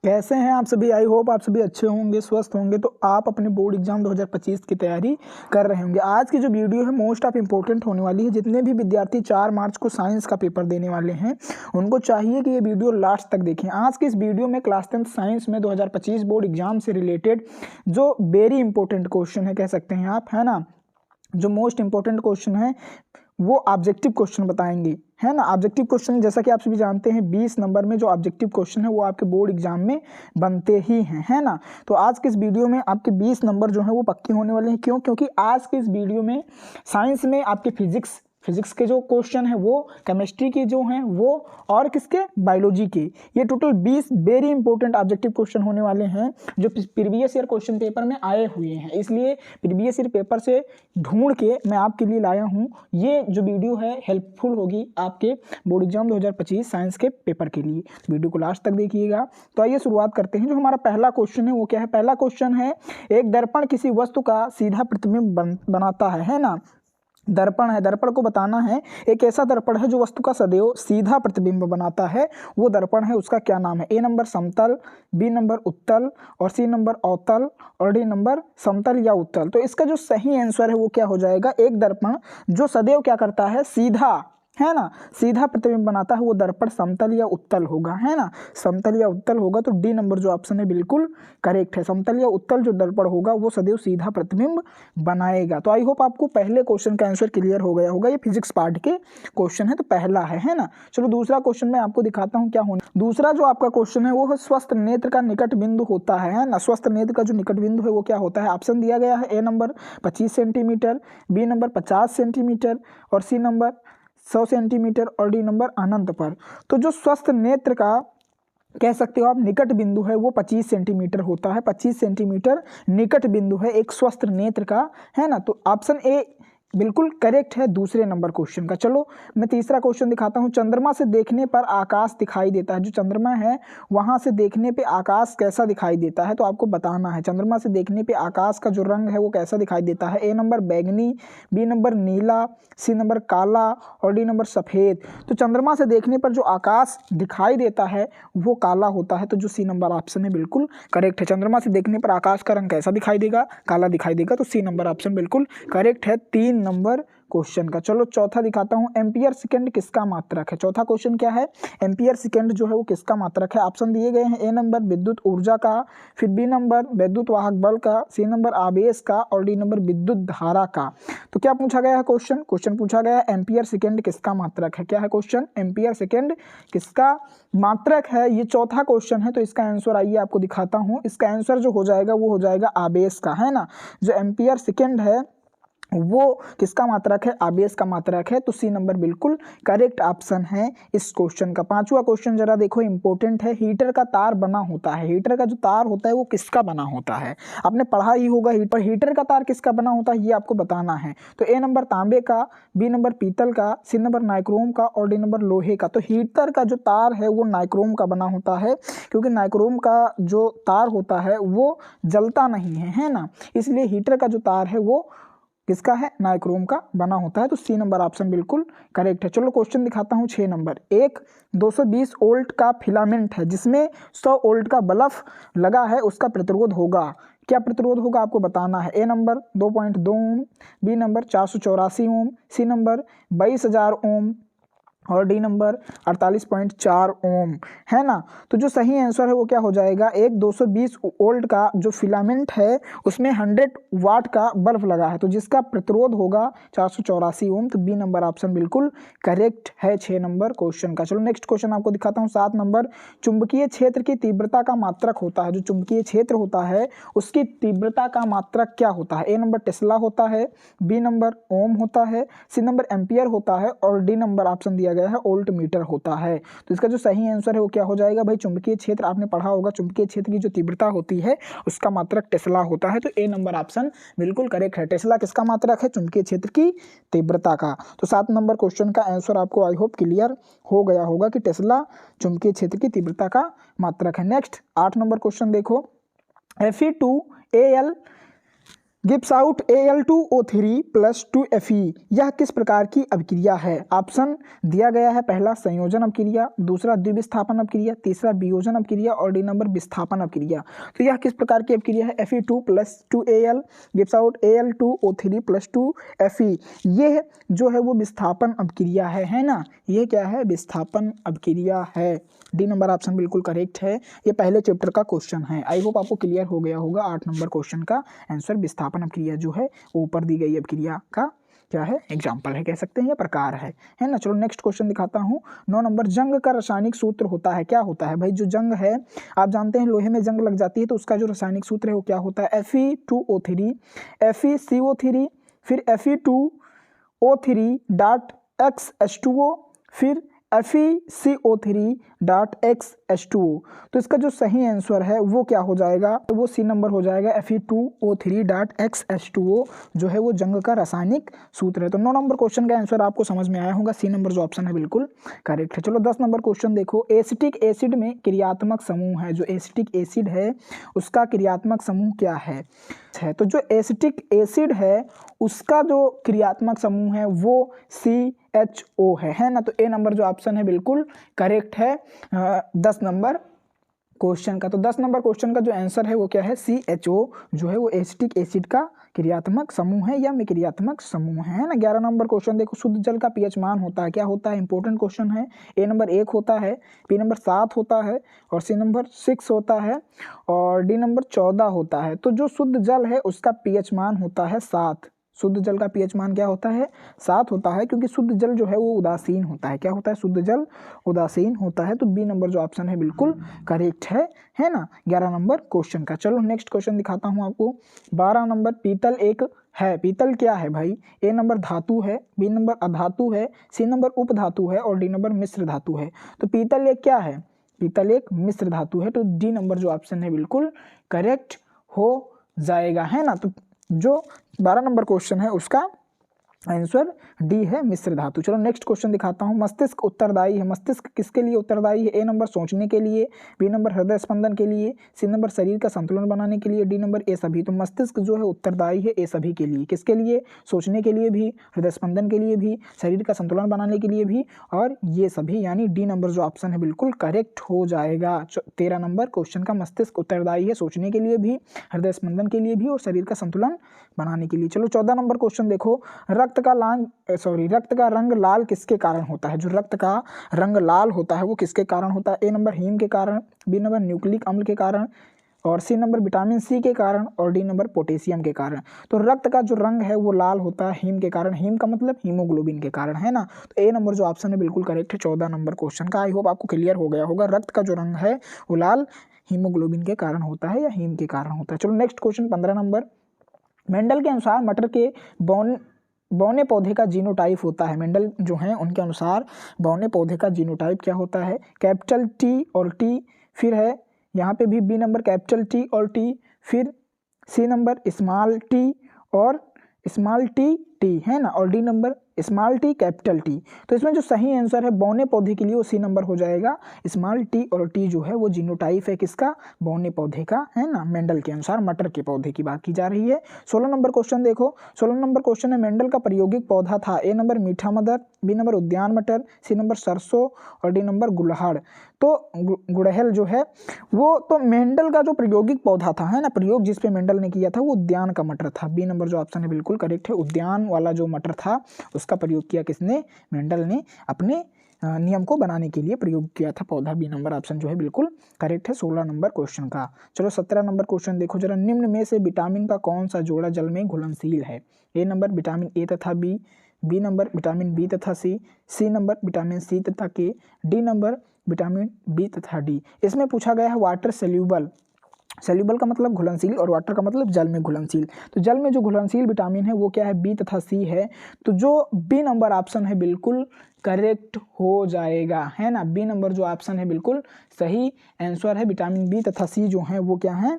कैसे हैं आप सभी। आई होप आप सभी अच्छे होंगे, स्वस्थ होंगे। तो आप अपने बोर्ड एग्जाम 2025 की तैयारी कर रहे होंगे। आज की जो वीडियो है मोस्ट ऑफ इम्पोर्टेंट होने वाली है। जितने भी विद्यार्थी 4 मार्च को साइंस का पेपर देने वाले हैं उनको चाहिए कि ये वीडियो लास्ट तक देखें। आज की इस वीडियो में क्लास 10 साइंस में 2025 बोर्ड एग्जाम से रिलेटेड जो वेरी इंपॉर्टेंट क्वेश्चन है, कह सकते हैं आप, है ना, जो मोस्ट इंपॉर्टेंट क्वेश्चन है वो ऑब्जेक्टिव क्वेश्चन बताएंगे, है ना। ऑब्जेक्टिव क्वेश्चन जैसा कि आप सभी जानते हैं 20 नंबर में जो ऑब्जेक्टिव क्वेश्चन है वो आपके बोर्ड एग्जाम में बनते ही हैं, है ना। तो आज के इस वीडियो में आपके 20 नंबर जो है वो पक्के होने वाले हैं। क्यों? क्योंकि आज के इस वीडियो में साइंस में आपके फिजिक्स के जो क्वेश्चन है वो, केमिस्ट्री के जो हैं वो, और किसके, बायोलॉजी के, ये total 20 very important objective question होने वाले हैं जो प्रीवियस ईयर क्वेश्चन पेपर में आए हुए हैं। इसलिए प्रीवियस ईयर पेपर से ढूंढ के मैं आपके लिए लाया हूँ। ये जो वीडियो है हेल्पफुल होगी आपके बोर्ड एग्जाम 2025 साइंस के पेपर के लिए। वीडियो को लास्ट तक देखिएगा। तो आइए शुरुआत करते हैं। जो हमारा पहला क्वेश्चन है वो क्या है? पहला क्वेश्चन है, एक दर्पण किसी वस्तु का सीधा प्रतिबिंब बनाता है ना। दर्पण है, दर्पण को बताना है। एक ऐसा दर्पण है जो वस्तु का सदैव सीधा प्रतिबिंब बनाता है, वो दर्पण है, उसका क्या नाम है? ए नंबर समतल, बी नंबर उत्तल, और सी नंबर अवतल, और डी नंबर समतल या उत्तल। तो इसका जो सही आंसर है वो क्या हो जाएगा? एक दर्पण जो सदैव क्या करता है? सीधा, है ना, सीधा प्रतिबिंब बनाता है, वो दर्पण समतल या उत्तल होगा, है ना। समतल या उत्तल होगा तो डी नंबर जो ऑप्शन है बिल्कुल करेक्ट है। समतल या उत्तल जो दर्पण होगा वो सदैव सीधा प्रतिबिंब बनाएगा। तो आई होप आपको पहले क्वेश्चन का आंसर क्लियर हो गया होगा। ये फिजिक्स पार्ट के क्वेश्चन है, तो पहला है ना। चलो दूसरा क्वेश्चन मैं आपको दिखाता हूँ क्या होना। दूसरा जो आपका क्वेश्चन है वो है, स्वस्थ नेत्र का निकट बिंदु होता है ना। स्वस्थ नेत्र का जो निकट बिंदु है वो क्या होता है? ऑप्शन दिया गया है। A number 25 centimetre, B number 50 centimetre, और सी नंबर 100 सेंटीमीटर, और डी नंबर अनंत पर। तो जो स्वस्थ नेत्र का कह सकते हो आप निकट बिंदु है वो 25 सेंटीमीटर होता है। 25 सेंटीमीटर निकट बिंदु है एक स्वस्थ नेत्र का, है ना। तो ऑप्शन ए बिल्कुल करेक्ट है दूसरे नंबर क्वेश्चन का। चलो मैं तीसरा क्वेश्चन दिखाता हूँ। चंद्रमा से देखने पर आकाश दिखाई देता है। जो चंद्रमा है वहां से देखने पे आकाश कैसा दिखाई देता है? तो आपको बताना है चंद्रमा से देखने पे आकाश का जो रंग है वो कैसा दिखाई देता है। ए नंबर बैगनी, बी नंबर नीला, सी नंबर काला, और डी नंबर सफेद। तो चंद्रमा से देखने पर जो आकाश दिखाई देता है वो काला होता है, तो जो सी नंबर ऑप्शन है बिल्कुल करेक्ट है। चंद्रमा से देखने पर आकाश का रंग कैसा दिखाई देगा? काला दिखाई देगा, तो सी नंबर ऑप्शन बिल्कुल करेक्ट है 3 नंबर क्वेश्चन का। चलो चौथा दिखाता हूं। एम्पियर सेकंड किसका मात्रक है? चौथा क्वेश्चन क्या है? एम्पियर सेकंड जो है वो किसका मात्रक है? ऑप्शन दिए गए हैं। ए नंबर विद्युत ऊर्जा का, फिर बी नंबर विद्युत वाहक बल का, सी नंबर आवेश का, और डी नंबर विद्युत धारा का। तो क्या पूछा गया है क्वेश्चन पूछा गया है एम्पियर सेकंड किसका मात्रक है। क्या है क्वेश्चन? एम्पियर सेकंड किसका मात्रक है, ये चौथा क्वेश्चन है। तो इसका आंसर आइए आपको दिखाता हूँ। इसका आंसर जो हो जाएगा वो हो जाएगा आवेश का, है ना। जो एम्पियर सेकंड है वो किसका मात्रक है? आवेश का मात्रक है, तो सी नंबर बिल्कुल करेक्ट ऑप्शन है इस क्वेश्चन का। पांचवा क्वेश्चन जरा देखो, इंपॉर्टेंट है। हीटर का तार बना होता है, हीटर का जो तार होता है वो किसका बना होता है? आपने पढ़ा ही होगा हीटर का तार किसका बना होता है, ये आपको बताना है। तो ए नंबर तांबे का, बी नंबर पीतल का, सी नंबर नाइक्रोम का, और डी नंबर लोहे का। तो हीटर का जो तार है वो नाइक्रोम का बना होता है, क्योंकि नाइक्रोम का जो तार होता है वो जलता नहीं है ना। इसलिए हीटर का जो तार है वो किसका है? नाइक्रोम का बना होता है, तो सी नंबर ऑप्शन बिल्कुल करेक्ट है। चलो क्वेश्चन दिखाता हूँ 6 नंबर। एक 220 वोल्ट का फिलामेंट है जिसमें 100 वोल्ट का बल्ब लगा है, उसका प्रतिरोध होगा। क्या प्रतिरोध होगा आपको बताना है। A number 2.2 Om, B number 484 Om, C number 22,000 ओम, और डी नंबर 48.4 ओम, है ना। तो जो सही आंसर है वो क्या हो जाएगा? एक 220 वोल्ट का जो फिलामेंट है उसमें 100 वाट का बल्ब लगा है, तो जिसका प्रतिरोध होगा 484 ओम। तो बी नंबर ऑप्शन बिल्कुल करेक्ट है 6 नंबर क्वेश्चन का। चलो नेक्स्ट क्वेश्चन आपको दिखाता हूँ 7 नंबर। चुंबकीय क्षेत्र की तीव्रता का मात्रक होता है। जो चुंबकीय क्षेत्र होता है उसकी तीव्रता का मात्रक क्या होता है? ए नंबर टेस्ला होता है, बी नंबर ओम होता है, सी नंबर एम्पियर होता है, और डी नंबर ऑप्शन दिया गया है वोल्ट मीटर होता है। तो इसका जो सही आंसर है वो क्या हो जाएगा भाई? चुंबकीय क्षेत्र, आपने पढ़ा होगा चुंबकीय क्षेत्र की जो तीव्रता होती है उसका मात्रक टेस्ला होता है, तो ए नंबर ऑप्शन बिल्कुल करेक्ट है। टेस्ला किसका मात्रक है? चुंबकीय क्षेत्र की तीव्रता का। तो 7 नंबर क्वेश्चन का आंसर आपको आई होप क्लियर हो गया होगा कि टेस्ला चुंबकीय क्षेत्र की तीव्रता का मात्रक है। नेक्स्ट 8 नंबर क्वेश्चन देखो। Fe2Al gives out Al2O3 plus 2Fe। यह किस प्रकार की अभिक्रिया है? ऑप्शन दिया गया है, पहला संयोजन अभिक्रिया, दूसरा द्विविस्थापन अभिक्रिया, तीसरा वियोजन अभिक्रिया और डी नंबर विस्थापन अभिक्रिया। तो यह किस प्रकार की अभिक्रिया है? Fe2 plus 2Al gives out Al2O3 plus 2Fe। ये जो है वो विस्थापन अभिक्रिया है ना, ये क्या है? विस्थापन अभिक्रिया है। डी नंबर ऑप्शन बिल्कुल करेक्ट है। ये पहले चैप्टर का क्वेश्चन है। आई होप आपको क्लियर हो गया होगा। 8 नंबर क्वेश्चन का आंसर विस्थापन अभिक्रिया जो है वो ऊपर दी गई अभिक्रिया का क्या है? एग्जाम्पल है, कह सकते हैं, या प्रकार है ना। चलो नेक्स्ट क्वेश्चन दिखाता हूँ। 9 नंबर, जंग का रासायनिक सूत्र होता है, क्या होता है भाई? जो जंग है, आप जानते हैं लोहे में जंग लग जाती है तो उसका जो रासायनिक सूत्र है वो क्या होता है? Fe2O3 FeCO3 फिर Fe2O3 डॉट XH2O फिर FeCO3 डॉट XH2O। तो इसका जो सही आंसर है वो क्या हो जाएगा? वो सी नंबर हो जाएगा। Fe2O3 डॉट XH2O जो है वो जंग का रासायनिक सूत्र है। तो 9 नंबर क्वेश्चन का आंसर आपको समझ में आया होगा। सी नंबर जो ऑप्शन है बिल्कुल करेक्ट है। चलो 10 नंबर क्वेश्चन देखो। एसिटिक एसिड में क्रियात्मक समूह है, जो एसिटिक एसिड है उसका क्रियात्मक समूह क्या है? तो जो एसिटिक एसिड है उसका जो क्रियात्मक समूह है वो CHO है ना। तो ए नंबर जो ऑप्शन है बिल्कुल करेक्ट है 10 नंबर क्वेश्चन का। तो 10 नंबर क्वेश्चन का जो आंसर है वो क्या है? CHO जो है वो एसिटिक एसिड का क्रियात्मक समूह है या क्रियात्मक समूह है ना। 11 नंबर क्वेश्चन देखो। शुद्ध जल का पीएच मान होता है, क्या होता है? इंपॉर्टेंट क्वेश्चन है। ए नंबर 1 होता है, बी नंबर 7 होता है और सी नंबर 6 होता है और डी नंबर 14 होता है। तो जो शुद्ध जल है उसका पीएच मान होता है 7। शुद्ध जल का पीएच मान क्या होता है? 7 होता है, क्योंकि शुद्ध जल जो है वो उदासीन होता है। क्या होता है? शुद्ध जल उदासीन होता है। तो बी नंबर जो ऑप्शन है बिल्कुल करेक्ट है ना 11 नंबर क्वेश्चन का। चलो नेक्स्ट क्वेश्चन दिखाता हूँ आपको। 12 नंबर, पीतल एक है, पीतल क्या है भाई? ए नंबर धातु है, बी नंबर अधातु है, सी नंबर उपधातु है और डी नंबर मिश्र धातु है। तो पीतल एक क्या है? पीतल एक मिश्र धातु है। तो डी नंबर जो ऑप्शन है बिल्कुल करेक्ट हो जाएगा, है ना। तो जो 12 नंबर क्वेश्चन है उसका आंसर डी है, मिश्र धातु। चलो नेक्स्ट क्वेश्चन दिखाता हूँ। मस्तिष्क उत्तरदायी है, मस्तिष्क किसके लिए उत्तरदायी है? ए नंबर सोचने के लिए, बी नंबर हृदय स्पंदन के लिए, सी नंबर शरीर का संतुलन बनाने के लिए, डी नंबर ए सभी। तो मस्तिष्क जो है उत्तरदायी है ए सभी के लिए। किसके लिए? सोचने के लिए भी, हृदय स्पंदन के लिए भी, शरीर का संतुलन बनाने के लिए भी और ये सभी, यानी डी नंबर जो ऑप्शन है बिल्कुल करेक्ट हो जाएगा। 13 नंबर क्वेश्चन का मस्तिष्क उत्तरदायी है सोचने के लिए भी, हृदय स्पंदन के लिए भी और शरीर का संतुलन बनाने के लिए। चलो 14 नंबर क्वेश्चन देखो। रक्त का रंग लाल किसके कारण होता है? जो रक्त का रंग लाल होता है वो किसके कारण होता है? ए नंबर हीम के कारण, बी नंबर न्यूक्लिक अम्ल के कारण और सी नंबर विटामिन सी के कारण और डी नंबर पोटेशियम के कारण। तो रक्त का जो रंग है वो लाल होता है हीम के कारण, हीम का मतलब हीमोग्लोबिन के कारण, है ना। तो ए नंबर जो ऑप्शन है बिल्कुल करेक्ट है 14 नंबर क्वेश्चन का। आई होप आपको क्लियर हो गया होगा। रक्त का जो रंग है वो लाल हीमोग्लोबिन के कारण होता है या हीम के कारण होता है। चलो नेक्स्ट क्वेश्चन 15 नंबर। मेंडल के अनुसार मटर के बौने पौधे का जीनोटाइप होता है। मेंडल जो हैं उनके अनुसार बौने पौधे का जीनोटाइप क्या होता है? कैपिटल टी और टी, फिर है यहाँ पे भी बी नंबर कैपिटल टी और टी, फिर सी नंबर स्मॉल टी और स्मॉल टी टी, है ना, और D number small T capital T. तो इसमें जो सही आंसर है बौने पौधे के लिए वो सी नंबर हो जाएगा। स्मॉल टी और टी जो है वो जीनोटाइप है किसका? बौने पौधे का, है ना। मेंडल के अनुसार मटर के पौधे की बात की जा रही है। 16 नंबर क्वेश्चन देखो। 16 नंबर क्वेश्चन है मेंडल का प्रायोगिक पौधा था। ए नंबर मीठा मटर, बी नंबर उद्यान मटर, सी नंबर सरसों और डी नंबर गुड़हल। तो गुड़हल जो है वो तो मेंडल का जो प्रायोगिक पौधा था, है ना, प्रयोग जिस पे मेंडल ने किया था वो उद्यान का मटर था। बी नंबर जो ऑप्शन है बिल्कुल करेक्ट है। उद्यान वाला जो मटर था उसका प्रयोग किया किसने? मेंडल ने अपने नियम को बनाने के लिए प्रयोग किया था पौधा। बी नंबर ऑप्शन जो है बिल्कुल करेक्ट है 16 नंबर क्वेश्चन का। चलो 17 नंबर क्वेश्चन देखो जरा। निम्न में से विटामिन का कौन सा जोड़ा जल में घुलनशील है? ए नंबर विटामिन ए तथा B, B number vitamin B तथा C, C number vitamin C तथा K, D number vitamin B तथा डी। इसमें पूछा गया है वाटर सोल्यूबल। सोल्यूबल का मतलब घुलनशील और वाटर का मतलब जल में घुलनशील। तो जल में जो घुलनशील विटामिन है वो क्या है? बी तथा सी है। तो जो बी नंबर ऑप्शन है बिल्कुल करेक्ट हो जाएगा, है ना। बी नंबर जो ऑप्शन है बिल्कुल सही आंसर है। विटामिन बी तथा सी जो है वो क्या है?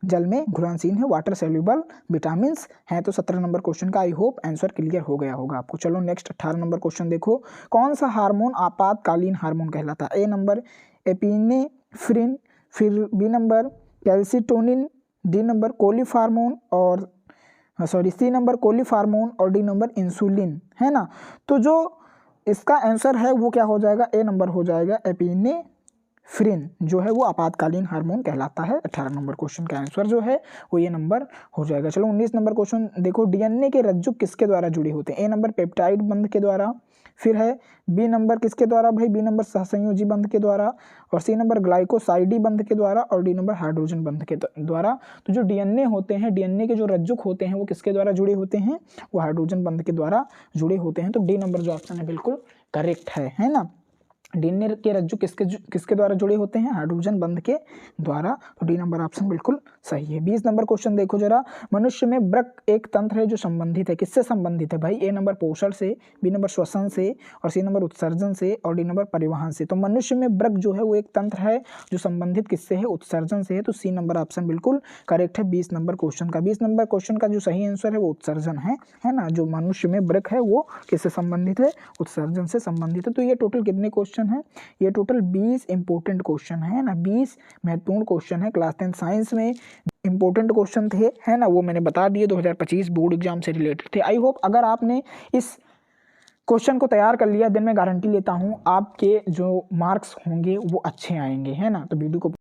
जल में घुलनशील है, वाटर सोल्यूबल विटामिन हैं। तो 17 नंबर क्वेश्चन का आई होप आंसर क्लियर हो गया होगा आपको। चलो नेक्स्ट 18 नंबर क्वेश्चन देखो। कौन सा हार्मोन आपातकालीन हार्मोन कहलाता है? ए नंबर एपिनेफ्रिन, फिर B number calcitonin, D number कोलिफ हार्मोन और सॉरी सी नंबर कोलिफार्मोन और डी नंबर इंसुलिन, है ना। तो जो इसका आंसर है वो क्या हो जाएगा, ए नंबर हो जाएगा एपिनेफ्रिन, जो है वो आपातकालीन हार्मोन कहलाता है। 18 नंबर क्वेश्चन का आंसर जो है वो ये नंबर हो जाएगा। चलो 19 नंबर क्वेश्चन देखो, डीएनए के रज्जु किसके द्वारा जुड़े होते हैं। ए नंबर पेप्टाइड बंध के द्वारा, फिर है बी नंबर किसके द्वारा भाई, बी नंबर सहसंयोजी बंध के द्वारा, और सी नंबर ग्लाइकोसाइडी बंध के द्वारा, और डी नंबर हाइड्रोजन बंध के द्वारा। तो जो डीएनए होते हैं, डीएनए के जो रज्जुक होते हैं वो किसके द्वारा जुड़े होते हैं, वो हाइड्रोजन बंध के द्वारा जुड़े होते हैं। तो डी नंबर जो ऑप्शन है बिल्कुल करेक्ट है ना। डीएनए के रज्जु किसके द्वारा जुड़े होते हैं, हाइड्रोजन बंध के द्वारा। तो डी नंबर ऑप्शन बिल्कुल सही है। 20 नंबर क्वेश्चन देखो जरा, मनुष्य में वृक्क एक तंत्र है जो संबंधित है, किससे संबंधित है भाई। ए नंबर पोषण से, बी नंबर श्वसन से, और सी नंबर उत्सर्जन से, और डी नंबर परिवहन से। तो मनुष्य में वृक्क जो है वो एक तंत्र है जो संबंधित किससे है, उत्सर्जन से है। तो सी नंबर ऑप्शन बिल्कुल करेक्ट है 20 नंबर क्वेश्चन का। 20 नंबर क्वेश्चन का जो सही आंसर है वो उत्सर्जन है ना। जो मनुष्य में वृक्क है वो किससे संबंधित है, उत्सर्जन से संबंधित है। तो ये टोटल कितने क्वेश्चन है, ये टोटल 20 इंपॉर्टेंट क्वेश्चन है ना, 20 महत्वपूर्ण क्वेश्चन है। क्लास 10 साइंस में इंपॉर्टेंट क्वेश्चन थे, है ना, वो मैंने बता दिए 2025 बोर्ड एग्जाम से रिलेटेड थे। आई होप अगर आपने इस क्वेश्चन को तैयार कर लिया, दिन में गारंटी लेता हूँ आपके जो मार्क्स होंगे वो अच्छे आएंगे, है ना। तो वीडियो को